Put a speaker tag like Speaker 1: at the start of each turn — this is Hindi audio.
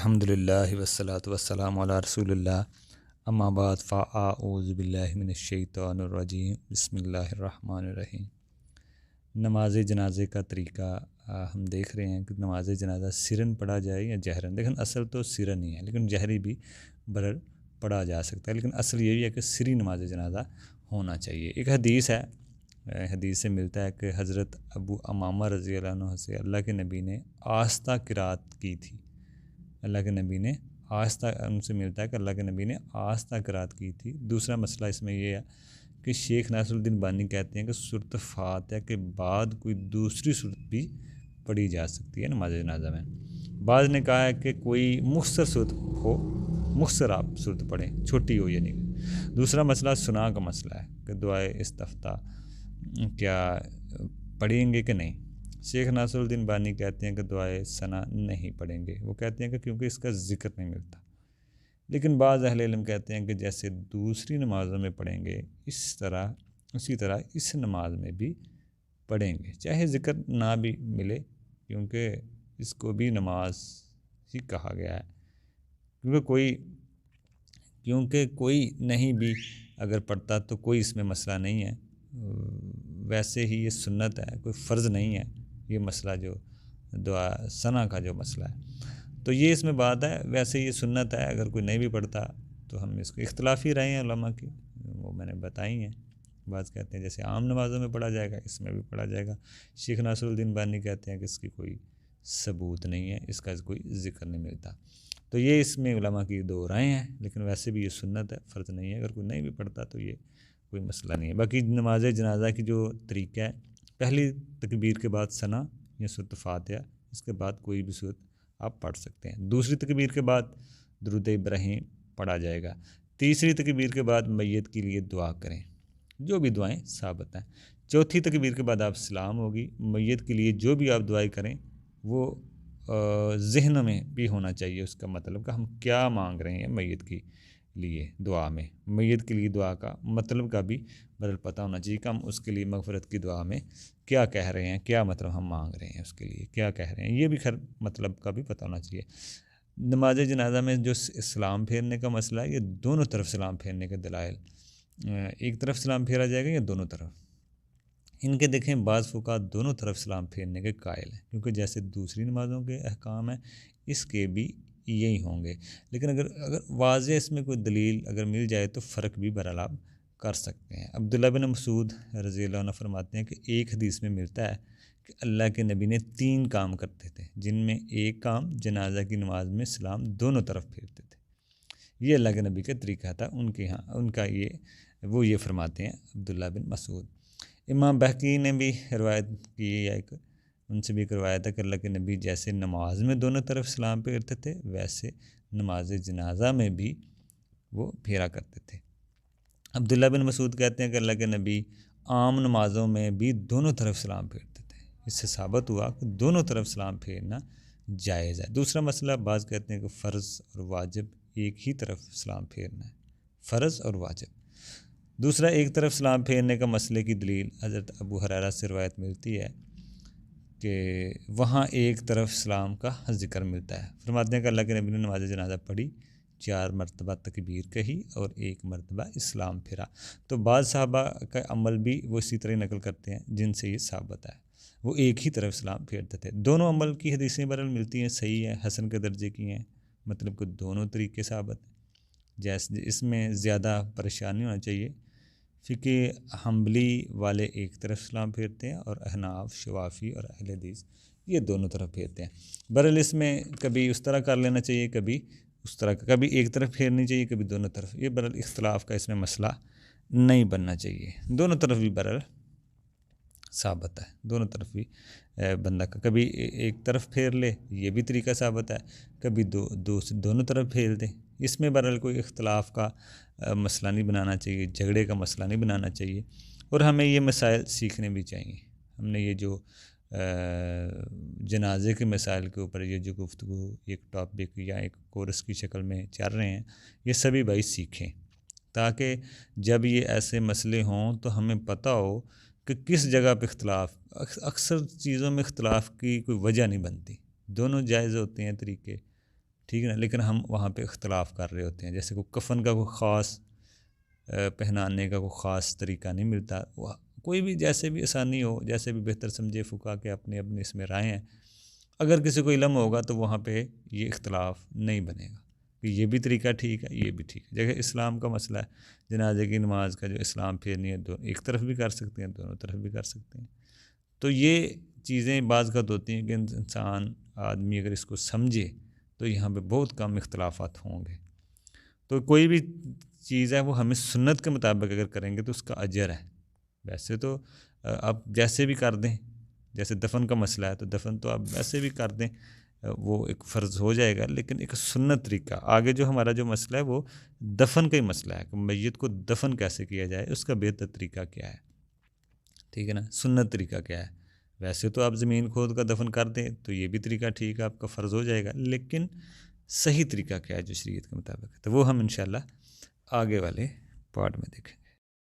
Speaker 1: अल्हम्दुलिल्लाहि वस्सलातु वस्सलामु अला रसूलिल्लाह अम्मा बाद फ़अऊज़ु बिल्लाहि मिनश्शैतानिर रजीम बिस्मिल्लाहिर रहमानिर रहीम। नमाज जनाजे का तरीका हम देख रहे हैं कि नमाज जनाजा सिरन पढ़ा जाए या जहरन। लेकिन असल तो सिरन ही है, लेकिन जहरी भी बरर पढ़ा जा सकता है, लेकिन असल यही है कि सिरी नमाज जनाजा होना चाहिए। एक हदीस है, हदीस से मिलता है कि हज़रत अबू अमामा रज़ी अल्लाह अन्हु से अल्लाह के नबी ने आस्ता किरात की थी। अल्लाह के नबी ने आस्ता, उनसे मिलता है कि अल्लाह के नबी ने आस्ता किरात की थी। दूसरा मसला इसमें यह है कि शेख नासरुद्दीन बानी कहते हैं कि सूरत फातिहा के बाद कोई दूसरी सूरत भी पढ़ी जा सकती है नमाज जनाजा में। बाद ने कहा है कि कोई मुख्तसर सूरत हो, मुख्तसर आप सूरत पढ़ें, छोटी हो यानी। दूसरा मसला सुना का मसला है कि दुआए इस्तफ्ता क्या पढ़ेंगे कि नहीं। शेख नासरुद्दीन बानी कहते हैं कि दुआए सना नहीं पढ़ेंगे। वो कहते हैं कि क्योंकि इसका ज़िक्र नहीं मिलता। लेकिन बाज़ अहले इल्म कहते हैं कि जैसे दूसरी नमाज़ों में पढ़ेंगे इसी तरह इस नमाज में भी पढ़ेंगे, चाहे ज़िक्र ना भी मिले, क्योंकि इसको भी नमाज ही कहा गया है। क्योंकि कोई नहीं भी अगर पढ़ता तो कोई इसमें मसला नहीं है। वैसे ही ये सुन्नत है, कोई फ़र्ज़ नहीं है ये मसला, जो दुआ सना का जो मसला है। तो ये इसमें बात है, वैसे ये सुन्नत है, अगर कोई नहीं भी पढ़ता तो हम इसको इख्तलाफ़ी राय हैं उलमा की, वो मैंने बताई हैं। बात कहते हैं जैसे आम नमाज़ों में पढ़ा जाएगा, इसमें भी पढ़ा जाएगा। शेख नासरुद्दीन बानी कहते हैं कि इसकी कोई सबूत नहीं है, इसका कोई ज़िक्र नहीं मिलता। तो ये इसमें उलमा की दो राय हैं, लेकिन वैसे भी ये सुन्नत है, फ़र्ज़ नहीं है। अगर कोई नहीं भी पढ़ता तो ये कोई मसला नहीं है। बाकी नमाज जनाजा की जो तरीका है, पहली तकबीर के बाद सना या सूरत फातिहा, इसके बाद कोई भी सूरत आप पढ़ सकते हैं। दूसरी तकबीर के बाद दुरूद इब्राहीम पढ़ा जाएगा। तीसरी तकबीर के बाद मैयत के लिए दुआ करें, जो भी दुआएं साबित हैं। चौथी तकबीर के बाद आप सलाम होगी। मैयत के लिए जो भी आप दुआएं करें वो ज़हन में भी होना चाहिए, उसका मतलब कि हम क्या मांग रहे हैं मैयत के लिए दुआ में। मैयत के लिए दुआ का मतलब का भी बदल पता होना चाहिए कि हम उसके लिए मग़फ़िरत की दुआ में क्या कह रहे हैं, क्या मतलब हम मांग रहे हैं उसके लिए, क्या कह रहे हैं, ये भी खैर मतलब का भी पता होना चाहिए। नमाज जनाजा में जो सलाम फेरने का मसला है, ये दोनों तरफ सलाम फेरने के दलाइल, एक तरफ सलाम फेरा जाएगा या दोनों तरफ, इनके देखें बाज़ फ़ुक़हा दोनों तरफ सलाम फेरने के कायल हैं, क्योंकि जैसे दूसरी नमाज़ों के अहकाम हैं इसके भी यही होंगे। लेकिन अगर वाज़े इसमें कोई दलील अगर मिल जाए तो फ़र्क भी बहरहाल आप कर सकते हैं। अब्दुल्लाह बिन मसूद रज़ी अल्लाह अन्हु फरमाते हैं कि एक हदीस में मिलता है कि अल्लाह के नबी ने 3 काम करते थे, जिनमें एक काम जनाजा की नमाज में सलाम दोनों तरफ फेरते थे। ये अल्लाह के नबी का तरीका था उनके यहाँ, उनका ये फरमाते हैं अब्दुल्लाह बिन मसूद। इमाम बहकी ने भी रवायत की है, एक उनसे भी करवाया था कि अल्लाह के नबी जैसे नमाज में दोनों तरफ सलाम फेरते थे, वैसे नमाज जनाजा में भी वो फेरा करते थे। अब्दुल्लाह बिन मसूद कहते हैं कि अल्लाह के नबी आम नमाज़ों में भी दोनों तरफ सलाम फेरते थे। इससे साबित हुआ कि दोनों तरफ सलाम फेरना जायज़ है। दूसरा मसला, बाज़ कहते हैं कि फ़र्ज़ और वाजिब एक ही तरफ सलाम फेरना है, फ़र्ज़ और वाजिब। दूसरा, एक तरफ सलाम फेरने का मसले की दलील हज़रत अबू हुरैरा से रवायत मिलती है कि वहाँ एक तरफ सलाम का ज़िक्र मिलता है। फरमाते हैं कि अल्लाह के नबी ने नमाज जनाजा पढ़ी, 4 मरतबा तकबीर कही और 1 मरतबा इस्लाम फिरा। तो बाद साहबा का अमल भी वो इसी तरह नकल करते हैं जिनसे ये साबित है, वो एक ही तरफ सलाम फेरते थे। दोनों अमल की हदीसें बरल मिलती हैं, सही है, हसन के दर्जे की हैं, मतलब कि दोनों तरीके साबित हैं। जैसे इसमें ज़्यादा परेशानी होना चाहिए, फ़िक़्ह हम्बली वाले एक तरफ सलाम फेरते हैं और अहनाफ, शवाफ़ी और अहले हदीस ये दोनों तरफ फेरते हैं। बहरहाल इसमें कभी उस तरह कर लेना चाहिए, कभी उस तरह का, कभी एक तरफ फेरनी चाहिए, कभी दोनों तरफ। ये बहरहाल इख्तलाफ का इसमें मसला नहीं बनना चाहिए। दोनों तरफ भी बहरहाल साबित है, दोनों तरफ भी बंदा का कभी एक तरफ फेर ले, ये भी तरीका साबित है, कभी दोनों तरफ फेर दे। इसमें बहरहाल कोई इख्तलाफ का मसला नहीं बनाना चाहिए, झगड़े का मसला नहीं बनाना चाहिए। और हमें ये मसाइल सीखने भी चाहिए। हमने ये जो जनाजे के मसाइल के ऊपर ये जो गुफ्तगू एक टॉपिक या एक कोर्स की शक्ल में चल रहे हैं, ये सभी भाई सीखें, ताकि जब ये ऐसे मसले हों तो हमें पता हो कि किस जगह पे इख्तलाफ। अक्सर चीज़ों में इख्तलाफ की कोई वजह नहीं बनती, दोनों जायज़ होते हैं तरीके, ठीक है ना। लेकिन हम वहाँ पे इख्तलाफ कर रहे होते हैं, जैसे कोई कफ़न का कोई ख़ास पहनाने का कोई ख़ास तरीका नहीं मिलता। कोई भी जैसे भी आसानी हो, जैसे भी बेहतर समझे, फ़ुक़हा के अपने अपने इसमें राय हैं। अगर किसी को इल्म होगा तो वहाँ पे ये इख्तलाफ नहीं बनेगा कि ये भी तरीका ठीक है, ये भी ठीक है। जैसे इस्लाम का मसला है, जनाजे की नमाज का जो इस्लाम फेरनी है, दो एक तरफ भी कर सकते हैं, दोनों तरफ भी कर सकते हैं। तो ये चीज़ें बाज़ का होती हैं कि इंसान आदमी अगर इसको समझे तो यहाँ पे बहुत कम इख्तलाफात होंगे। तो कोई भी चीज़ है वो हमें सुन्नत के मुताबिक अगर करेंगे तो उसका अजर है। वैसे तो आप जैसे भी कर दें, जैसे दफ़न का मसला है तो दफ़न तो आप वैसे भी कर दें, वो एक फ़र्ज़ हो जाएगा। लेकिन एक सुन्नत तरीका, आगे जो हमारा जो मसला है वो दफ़न का ही मसला है कि मैयत को दफ़न कैसे किया जाए, उसका बेहतर तरीका क्या है, ठीक है ना, सुन्नत तरीका क्या है। वैसे तो आप ज़मीन खोद कर दफ़न कर दें तो ये भी तरीका ठीक है, आपका फ़र्ज़ हो जाएगा। लेकिन सही तरीका क्या है जो शरीयत के मुताबिक है, तो वो हम इंशाअल्लाह आगे वाले पार्ट में देखेंगे।